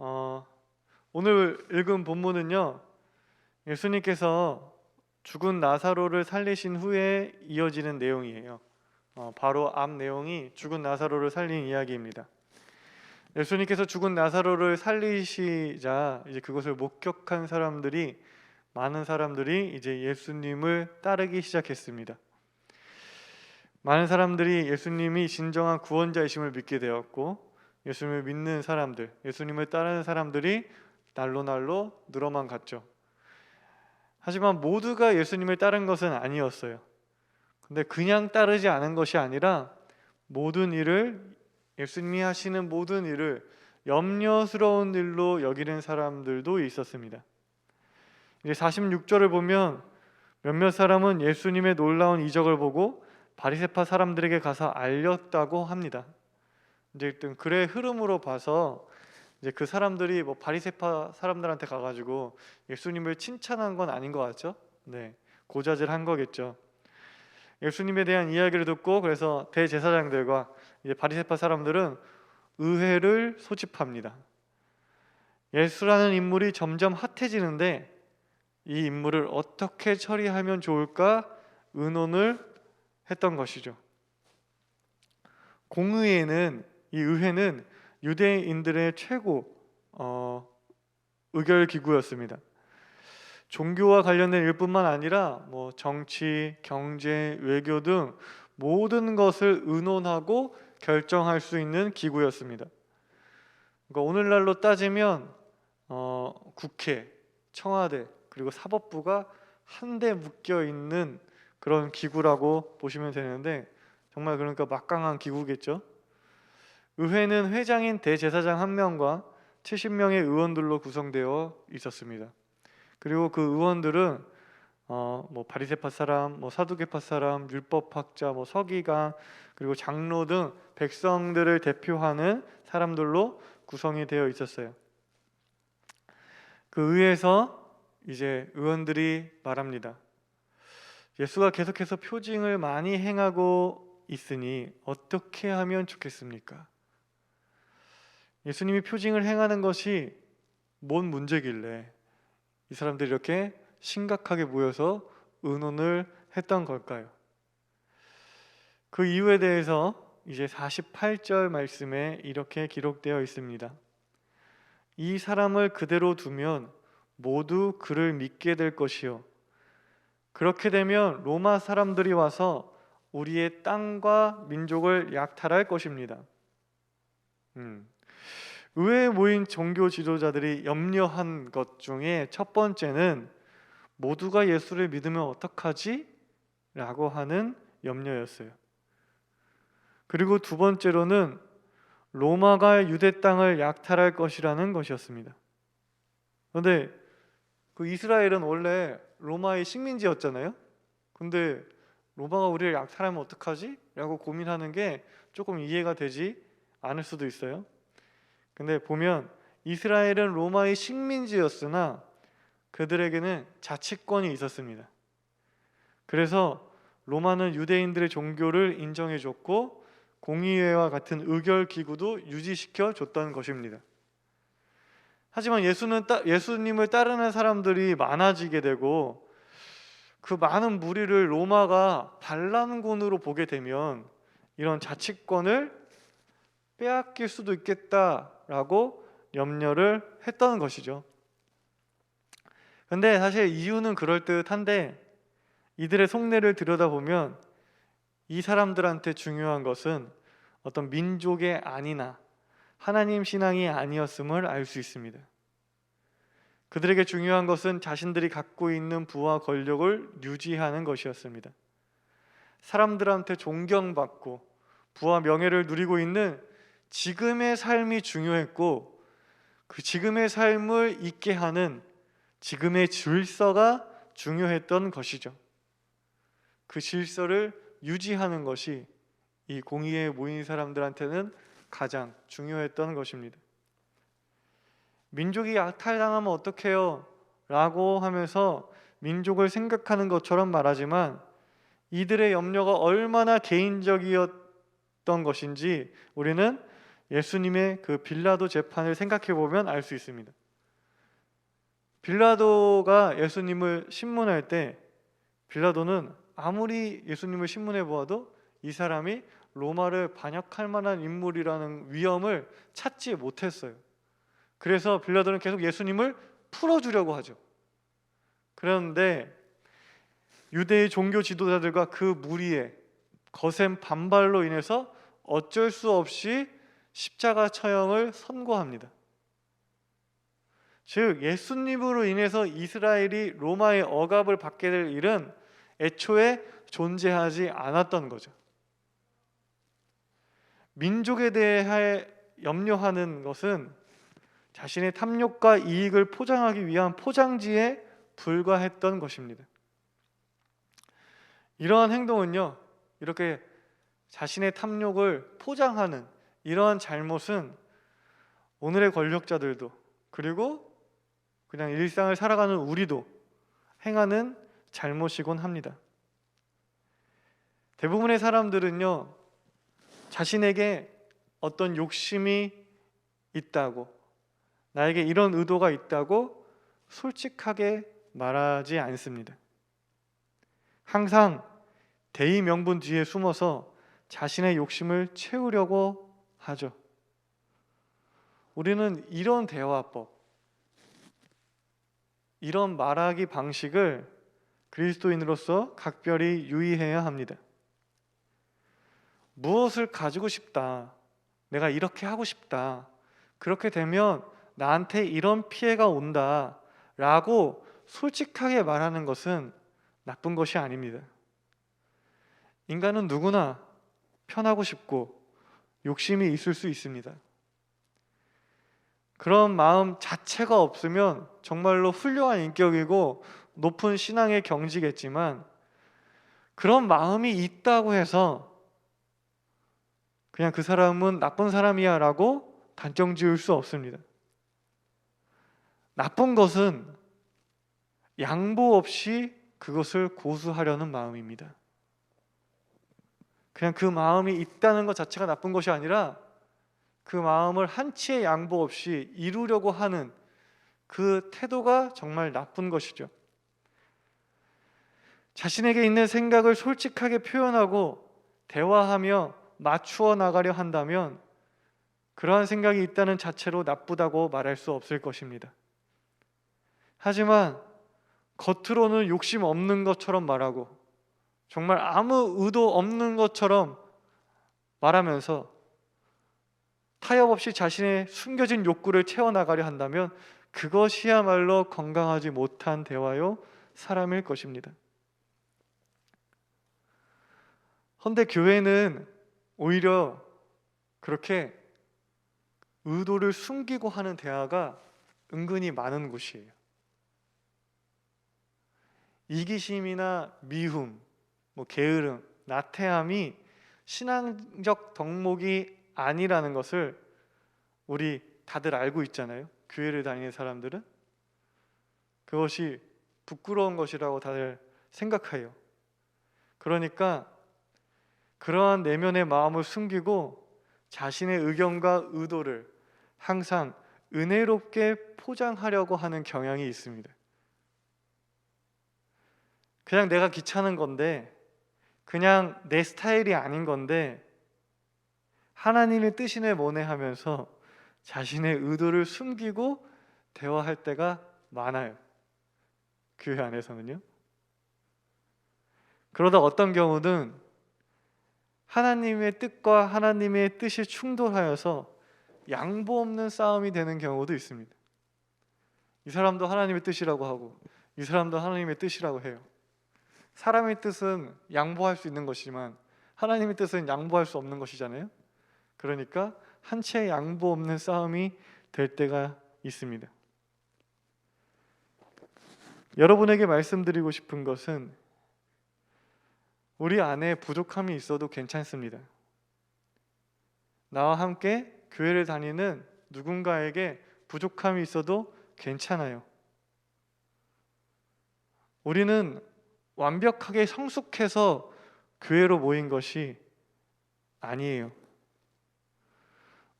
어, 오늘 읽은 본문은요, 예수님께서 죽은 나사로를 살리신 후에 이어지는 내용이에요. 바로 앞 내용이 죽은 나사로를 살린 이야기입니다. 예수님께서 죽은 나사로를 살리시자 이제 그것을 목격한 사람들이 많은 사람들이 이제 예수님을 따르기 시작했습니다. 많은 사람들이 예수님이 진정한 구원자이심을 믿게 되었고, 예수님을 믿는 사람들, 예수님을 따르는 사람들이 날로 날로 늘어만 갔죠. 하지만 모두가 예수님을 따른 것은 아니었어요. 근데 그냥 따르지 않은 것이 아니라 모든 일을, 예수님이 하시는 모든 일을 염려스러운 일로 여기는 사람들도 있었습니다. 이제 46절을 보면 몇몇 사람은 예수님의 놀라운 이적을 보고 바리새파 사람들에게 가서 알렸다고 합니다. 이제 일단 글의 흐름으로 봐서 이제 그 사람들이 뭐 바리새파 사람들한테 가가지고 예수님을 칭찬한 건 아닌 것 같죠? 네, 고자질한 거겠죠. 예수님에 대한 이야기를 듣고 그래서 대제사장들과 이제 바리새파 사람들은 의회를 소집합니다. 예수라는 인물이 점점 핫해지는데 이 인물을 어떻게 처리하면 좋을까 의논을 했던 것이죠. 이 의회는 유대인들의 최고 의결 기구였습니다. 종교와 관련된 일뿐만 아니라 뭐 정치, 경제, 외교 등 모든 것을 의논하고 결정할 수 있는 기구였습니다. 그러니까 오늘날로 따지면 국회, 청와대 그리고 사법부가 한데 묶여 있는 그런 기구라고 보시면 되는데 정말 그러니까 막강한 기구겠죠. 의회는 회장인 대제사장 1명과 70명의 의원들로 구성되어 있었습니다. 그리고 그 의원들은 뭐 바리새파 사람, 뭐 사두개파 사람, 율법학자, 뭐 서기관, 그리고 장로 등 백성들을 대표하는 사람들로 구성이 되어 있었어요. 그 의회에서 이제 의원들이 말합니다. 예수가 계속해서 표징을 많이 행하고 있으니 어떻게 하면 좋겠습니까? 예수님이 표징을 행하는 것이 뭔 문제길래 이 사람들이 이렇게 심각하게 모여서 의논을 했던 걸까요? 그 이유에 대해서 이제 48절 말씀에 이렇게 기록되어 있습니다. 이 사람을 그대로 두면 모두 그를 믿게 될 것이요. 그렇게 되면 로마 사람들이 와서 우리의 땅과 민족을 약탈할 것입니다. 의회에 모인 종교 지도자들이 염려한 것 중에 첫 번째는 모두가 예수를 믿으면 어떡하지? 라고 하는 염려였어요. 그리고 두 번째로는 로마가 유대 땅을 약탈할 것이라는 것이었습니다. 그런데 그 이스라엘은 원래 로마의 식민지였잖아요. 근데 로마가 우리를 약탈하면 어떡하지? 라고 고민하는 게 조금 이해가 되지 않을 수도 있어요. 근데 보면 이스라엘은 로마의 식민지였으나 그들에게는 자치권이 있었습니다. 그래서 로마는 유대인들의 종교를 인정해줬고 공의회와 같은 의결 기구도 유지시켜 줬던 것입니다. 하지만 예수님을 따르는 사람들이 많아지게 되고 그 많은 무리를 로마가 반란군으로 보게 되면 이런 자치권을 빼앗길 수도 있겠다라고 염려를 했던 것이죠. 근데 사실 이유는 그럴듯한데 이들의 속내를 들여다보면 이 사람들한테 중요한 것은 어떤 민족의 안위나 하나님 신앙이 아니었음을 알 수 있습니다. 그들에게 중요한 것은 자신들이 갖고 있는 부와 권력을 유지하는 것이었습니다. 사람들한테 존경받고 부와 명예를 누리고 있는 지금의 삶이 중요했고 그 지금의 삶을 있게 하는 지금의 질서가 중요했던 것이죠. 그 질서를 유지하는 것이 이 공의회에 모인 사람들한테는 가장 중요했던 것입니다. 민족이 약탈당하면 어떡해요? 라고 하면서 민족을 생각하는 것처럼 말하지만 이들의 염려가 얼마나 개인적이었던 것인지 우리는 예수님의 그 빌라도 재판을 생각해 보면 알 수 있습니다. 빌라도가 예수님을 신문할 때 빌라도는 아무리 예수님을 신문해 보아도 이 사람이 로마를 반역할 만한 인물이라는 위험을 찾지 못했어요. 그래서 빌라도는 계속 예수님을 풀어주려고 하죠. 그런데 유대의 종교 지도자들과 그 무리의 거센 반발로 인해서 어쩔 수 없이 십자가 처형을 선고합니다. 즉 예수님으로 인해서 이스라엘이 로마의 억압을 받게 될 일은 애초에 존재하지 않았던 거죠. 민족에 대해 염려하는 것은 자신의 탐욕과 이익을 포장하기 위한 포장지에 불과했던 것입니다. 이러한 행동은요, 이렇게 자신의 탐욕을 포장하는 이러한 잘못은 오늘의 권력자들도 그리고 그냥 일상을 살아가는 우리도 행하는 잘못이곤 합니다. 대부분의 사람들은요, 자신에게 어떤 욕심이 있다고, 나에게 이런 의도가 있다고 솔직하게 말하지 않습니다. 항상 대의 명분 뒤에 숨어서 자신의 욕심을 채우려고 하죠. 우리는 이런 대화법, 이런 말하기 방식을 그리스도인으로서 각별히 유의해야 합니다. 무엇을 가지고 싶다, 내가 이렇게 하고 싶다, 그렇게 되면 나한테 이런 피해가 온다 라고 솔직하게 말하는 것은 나쁜 것이 아닙니다. 인간은 누구나 편하고 싶고 욕심이 있을 수 있습니다. 그런 마음 자체가 없으면 정말로 훌륭한 인격이고 높은 신앙의 경지겠지만, 그런 마음이 있다고 해서 그냥 그 사람은 나쁜 사람이야 라고 단정 지을 수 없습니다. 나쁜 것은 양보 없이 그것을 고수하려는 마음입니다. 그냥 그 마음이 있다는 것 자체가 나쁜 것이 아니라 그 마음을 한치의 양보 없이 이루려고 하는 그 태도가 정말 나쁜 것이죠. 자신에게 있는 생각을 솔직하게 표현하고 대화하며 맞추어 나가려 한다면 그러한 생각이 있다는 자체로 나쁘다고 말할 수 없을 것입니다. 하지만 겉으로는 욕심 없는 것처럼 말하고 정말 아무 의도 없는 것처럼 말하면서 타협 없이 자신의 숨겨진 욕구를 채워나가려 한다면 그것이야말로 건강하지 못한 대화요 사람일 것입니다. 헌데 교회는 오히려 그렇게 의도를 숨기고 하는 대화가 은근히 많은 곳이에요. 이기심이나 미움, 게으름, 나태함이 신앙적 덕목이 아니라는 것을 우리 다들 알고 있잖아요. 교회를 다니는 사람들은 그것이 부끄러운 것이라고 다들 생각해요. 그러니까 그러한 내면의 마음을 숨기고 자신의 의견과 의도를 항상 은혜롭게 포장하려고 하는 경향이 있습니다. 그냥 내가 귀찮은 건데, 그냥 내 스타일이 아닌 건데 하나님의 뜻이네 뭐네 하면서 자신의 의도를 숨기고 대화할 때가 많아요. 교회 안에서는요. 그러다 어떤 경우는 하나님의 뜻과 하나님의 뜻이 충돌하여서 양보 없는 싸움이 되는 경우도 있습니다. 이 사람도 하나님의 뜻이라고 하고 이 사람도 하나님의 뜻이라고 해요. 사람의 뜻은 양보할 수 있는 것이지만 하나님의 뜻은 양보할 수 없는 것이잖아요. 그러니까 한 채 양보 없는 싸움이 될 때가 있습니다. 여러분에게 말씀드리고 싶은 것은 우리 안에 부족함이 있어도 괜찮습니다. 나와 함께 교회를 다니는 누군가에게 부족함이 있어도 괜찮아요. 우리는 완벽하게 성숙해서 교회로 모인 것이 아니에요.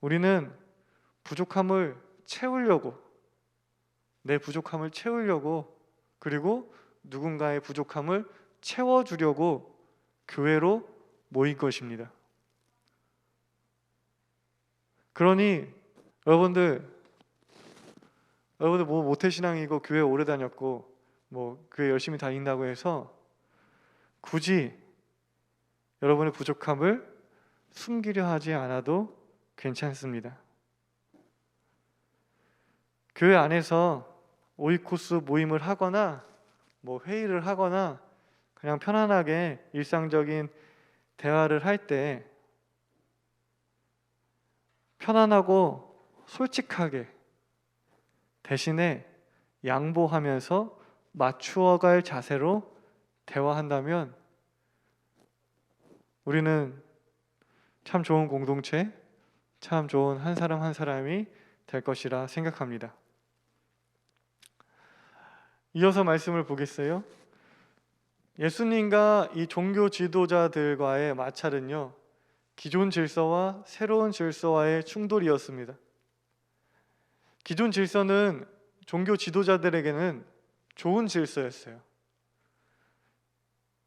우리는 부족함을 채우려고, 내 부족함을 채우려고, 그리고 누군가의 부족함을 채워주려고 교회로 모인 것입니다. 그러니 여러분들 뭐 모태신앙이고 교회 오래 다녔고 뭐 교회 열심히 다닌다고 해서 굳이 여러분의 부족함을 숨기려 하지 않아도 괜찮습니다. 교회 안에서 오이코스 모임을 하거나 뭐 회의를 하거나 그냥 편안하게 일상적인 대화를 할 때 편안하고 솔직하게 대신에 양보하면서 맞추어갈 자세로 대화한다면 우리는 참 좋은 공동체, 참 좋은 한 사람 한 사람이 될 것이라 생각합니다. 이어서 말씀을 보겠어요. 예수님과 이 종교 지도자들과의 마찰은요, 기존 질서와 새로운 질서와의 충돌이었습니다. 기존 질서는 종교 지도자들에게는 좋은 질서였어요.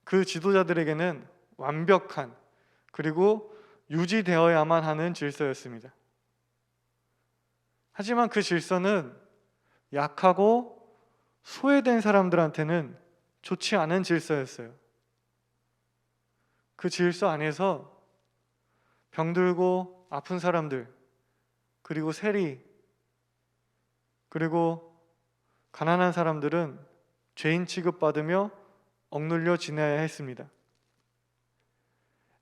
그 지도자들에게는 완벽한, 그리고 유지되어야만 하는 질서였습니다. 하지만 그 질서는 약하고 소외된 사람들한테는 좋지 않은 질서였어요. 그 질서 안에서 병들고 아픈 사람들, 그리고 세리, 그리고 가난한 사람들은 죄인 취급받으며 억눌려 지내야 했습니다.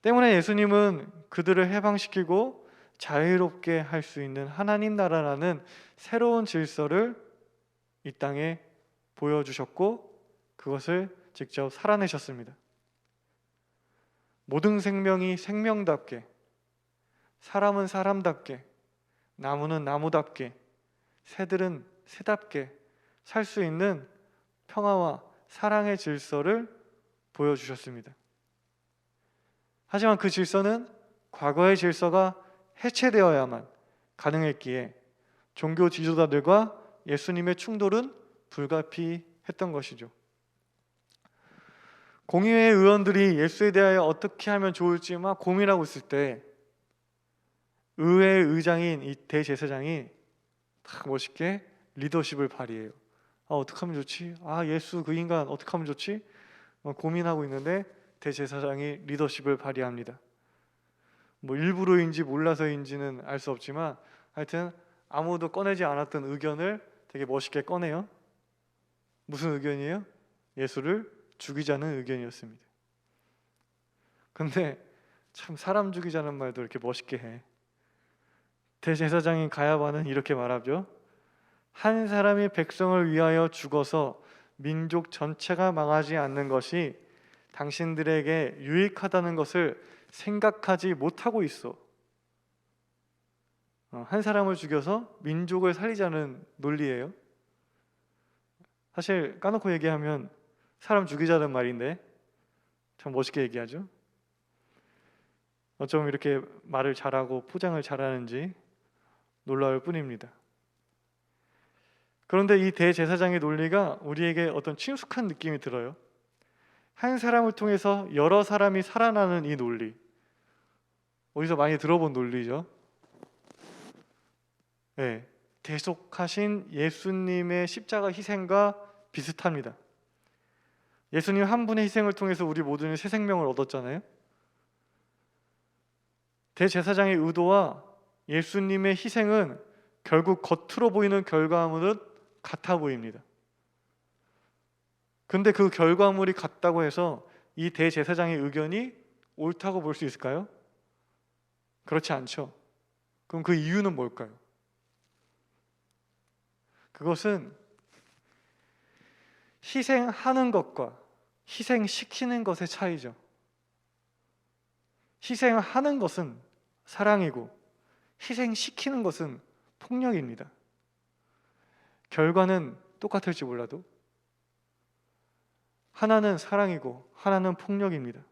때문에 예수님은 그들을 해방시키고 자유롭게 할 수 있는 하나님 나라라는 새로운 질서를 이 땅에 보여주셨고 그것을 직접 살아내셨습니다. 모든 생명이 생명답게, 사람은 사람답게, 나무는 나무답게, 새들은 새답게 살 수 있는 평화와 사랑의 질서를 보여주셨습니다. 하지만 그 질서는 과거의 질서가 해체되어야만 가능했기에 종교 지도자들과 예수님의 충돌은 불가피했던 것이죠. 공의회 의원들이 예수에 대하여 어떻게 하면 좋을지 막 고민하고 있을 때 의회 의장인 이 대제사장이 딱 멋있게 리더십을 발휘해요. 어떻게 하면 좋지? 예수 그 인간 어떻게 하면 좋지? 고민하고 있는데 대제사장이 리더십을 발휘합니다. 뭐 일부러인지 몰라서인지는 알 수 없지만 하여튼 아무도 꺼내지 않았던 의견을 되게 멋있게 꺼내요. 무슨 의견이에요? 예수를 죽이자는 의견이었습니다. 근데 참 사람 죽이자는 말도 이렇게 멋있게 해. 대제사장인 가야바는 이렇게 말하죠. 한 사람이 백성을 위하여 죽어서 민족 전체가 망하지 않는 것이 당신들에게 유익하다는 것을 생각하지 못하고 있어. 한 사람을 죽여서 민족을 살리자는 논리예요. 사실 까놓고 얘기하면 사람 죽이자는 말인데 참 멋있게 얘기하죠. 어쩜 이렇게 말을 잘하고 포장을 잘하는지 놀라울 뿐입니다. 그런데 이 대제사장의 논리가 우리에게 어떤 친숙한 느낌이 들어요. 한 사람을 통해서 여러 사람이 살아나는 이 논리, 어디서 많이 들어본 논리죠. 네, 대속하신 예수님의 십자가 희생과 비슷합니다. 예수님 한 분의 희생을 통해서 우리 모두는 새 생명을 얻었잖아요. 대제사장의 의도와 예수님의 희생은 결국 겉으로 보이는 결과물은 같아 보입니다. 근데 그 결과물이 같다고 해서 이 대제사장의 의견이 옳다고 볼 수 있을까요? 그렇지 않죠. 그럼 그 이유는 뭘까요? 그것은 희생하는 것과 희생시키는 것의 차이죠. 희생하는 것은 사랑이고 희생시키는 것은 폭력입니다. 결과는 똑같을지 몰라도 하나는 사랑이고 하나는 폭력입니다.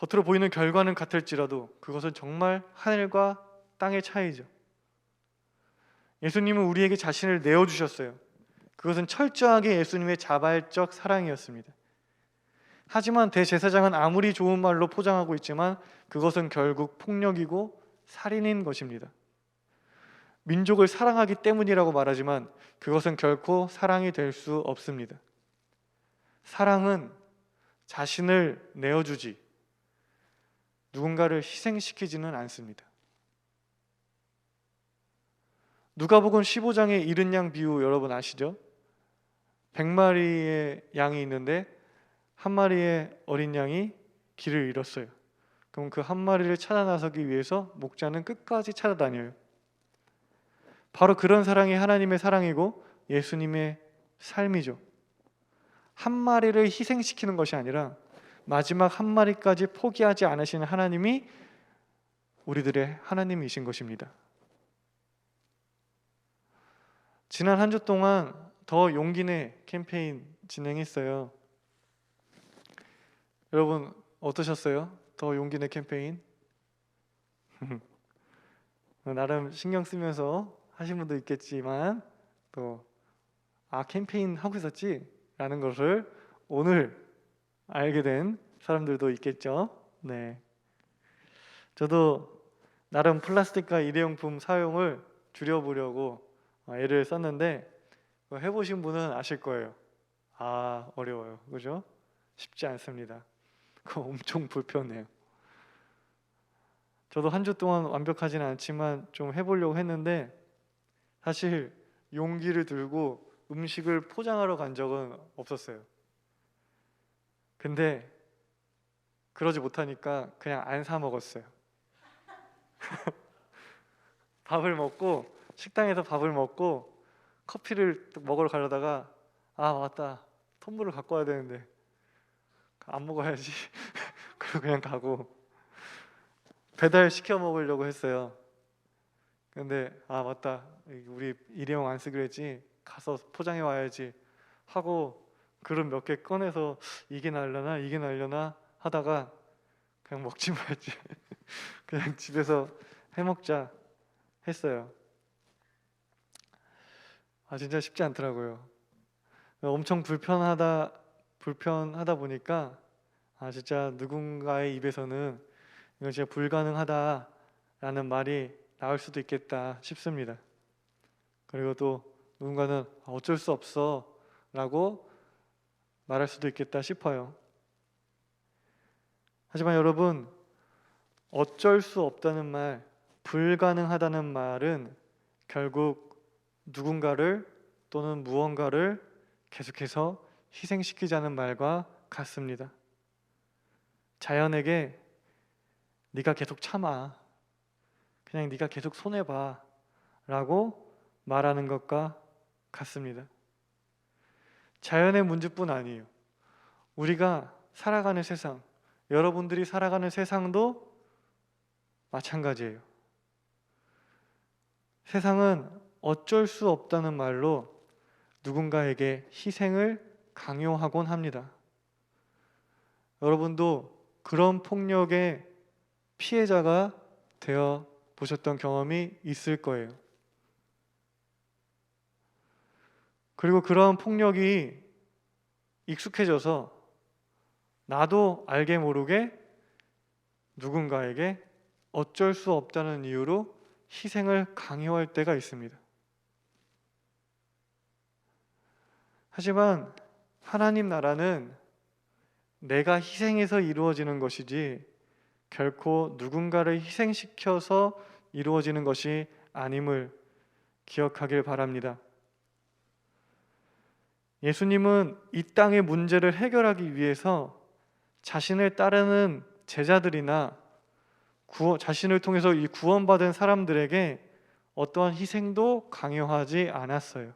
겉으로 보이는 결과는 같을지라도 그것은 정말 하늘과 땅의 차이죠. 예수님은 우리에게 자신을 내어주셨어요. 그것은 철저하게 예수님의 자발적 사랑이었습니다. 하지만 대제사장은 아무리 좋은 말로 포장하고 있지만 그것은 결국 폭력이고 살인인 것입니다. 민족을 사랑하기 때문이라고 말하지만 그것은 결코 사랑이 될 수 없습니다. 사랑은 자신을 내어주지 누군가를 희생시키지는 않습니다. 누가복음 15장의 잃은 양 비유 여러분 아시죠? 100마리의 양이 있는데 한 마리의 어린 양이 길을 잃었어요. 그럼 그 한 마리를 찾아 나서기 위해서 목자는 끝까지 찾아다녀요. 바로 그런 사랑이 하나님의 사랑이고 예수님의 삶이죠. 한 마리를 희생시키는 것이 아니라 마지막 한 마리까지 포기하지 않으시는 하나님이 우리들의 하나님이신 것입니다. 지난 한 주 동안 더 용기내 캠페인 진행했어요. 여러분 어떠셨어요? 더 용기내 캠페인? 나름 신경 쓰면서 하신 분도 있겠지만 또 캠페인 하고 있었지? 라는 것을 오늘 알게 된 사람들도 있겠죠. 네. 저도 나름 플라스틱과 일회용품 사용을 줄여보려고 애를 썼는데 해보신 분은 아실 거예요. 어려워요. 그죠? 쉽지 않습니다. 그거 엄청 불편해요. 저도 한 주 동안 완벽하지는 않지만 좀 해보려고 했는데 사실 용기를 들고 음식을 포장하러 간 적은 없었어요. 근데 그러지 못하니까 그냥 안 사 먹었어요. 밥을 먹고 식당에서 밥을 먹고 커피를 먹으러 가려다가 맞다 텀블러 갖고 와야 되는데 안 먹어야지 그리고 그냥 가고 배달 시켜 먹으려고 했어요. 근데 맞다 우리 일회용 안 쓰기로 했지 가서 포장해 와야지 하고 그릇 몇 개 꺼내서 이게 날려나 하다가 그냥 먹지 말지 그냥 집에서 해 먹자 했어요. 진짜 쉽지 않더라고요. 엄청 불편하다 보니까 진짜 누군가의 입에서는 이거 진짜 불가능하다라는 말이 나올 수도 있겠다 싶습니다. 그리고 또 누군가는 어쩔 수 없어 라고 말할 수도 있겠다 싶어요. 하지만 여러분 어쩔 수 없다는 말, 불가능하다는 말은 결국 누군가를 또는 무언가를 계속해서 희생시키자는 말과 같습니다. 자연에게 네가 계속 참아, 그냥 네가 계속 손해봐 라고 말하는 것과 같습니다. 자연의 문제뿐 아니에요. 우리가 살아가는 세상, 여러분들이 살아가는 세상도 마찬가지예요. 세상은 어쩔 수 없다는 말로 누군가에게 희생을 강요하곤 합니다. 여러분도 그런 폭력의 피해자가 되어 보셨던 경험이 있을 거예요. 그리고 그런 폭력이 익숙해져서 나도 알게 모르게 누군가에게 어쩔 수 없다는 이유로 희생을 강요할 때가 있습니다. 하지만 하나님 나라는 내가 희생해서 이루어지는 것이지 결코 누군가를 희생시켜서 이루어지는 것이 아님을 기억하길 바랍니다. 예수님은 이 땅의 문제를 해결하기 위해서 자신을 따르는 제자들이나 자신을 통해서 이 구원받은 사람들에게 어떠한 희생도 강요하지 않았어요.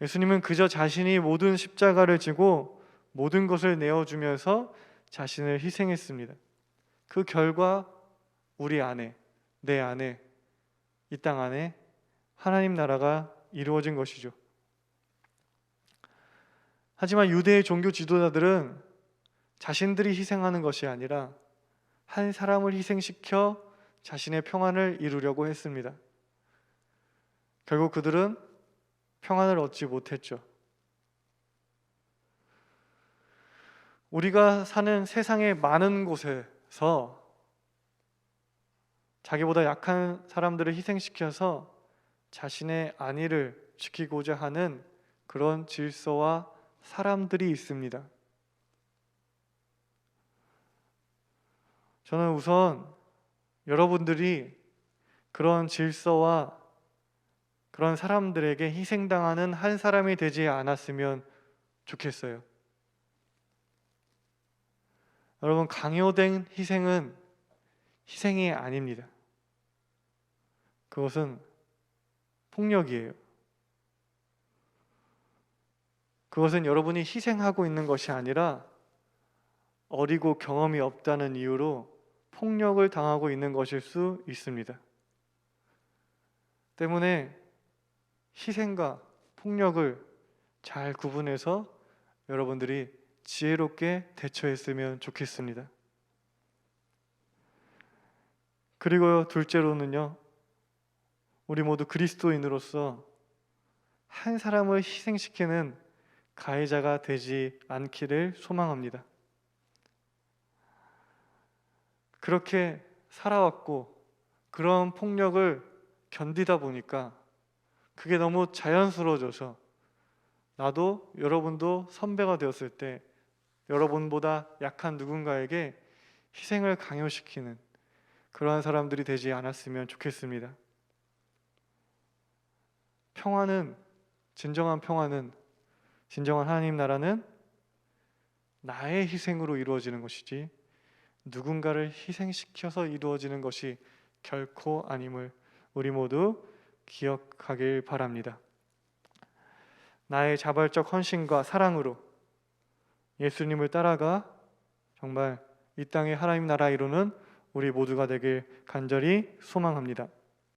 예수님은 그저 자신이 모든 십자가를 지고 모든 것을 내어주면서 자신을 희생했습니다. 그 결과 우리 안에, 내 안에, 이 땅 안에 하나님 나라가 이루어진 것이죠. 하지만 유대의 종교 지도자들은 자신들이 희생하는 것이 아니라 한 사람을 희생시켜 자신의 평안을 이루려고 했습니다. 결국 그들은 평안을 얻지 못했죠. 우리가 사는 세상의 많은 곳에서 자기보다 약한 사람들을 희생시켜서 자신의 안위를 지키고자 하는 그런 질서와 사람들이 있습니다. 저는 우선 여러분들이 그런 질서와 그런 사람들에게 희생당하는 한 사람이 되지 않았으면 좋겠어요. 여러분, 강요된 희생은 희생이 아닙니다. 그것은 폭력이에요. 그것은 여러분이 희생하고 있는 것이 아니라 어리고 경험이 없다는 이유로 폭력을 당하고 있는 것일 수 있습니다. 때문에 희생과 폭력을 잘 구분해서 여러분들이 지혜롭게 대처했으면 좋겠습니다. 그리고 둘째로는요, 우리 모두 그리스도인으로서 한 사람을 희생시키는 가해자가 되지 않기를 소망합니다. 그렇게 살아왔고 그런 폭력을 견디다 보니까 그게 너무 자연스러워져서 나도 여러분도 선배가 되었을 때 여러분보다 약한 누군가에게 희생을 강요시키는 그러한 사람들이 되지 않았으면 좋겠습니다. 진정한 평화는, 진정한 하나님 나라는 나의 희생으로 이루어지는 것이지 누군가를 희생시켜서 이루어지는 것이 결코 아님을 우리 모두 기억하길 바랍니다. 나의 자발적 헌신과 사랑으로 예수님을 따라가 정말 이 땅의 하나님 나라 이루는 우리 모두가 되길 간절히 소망합니다.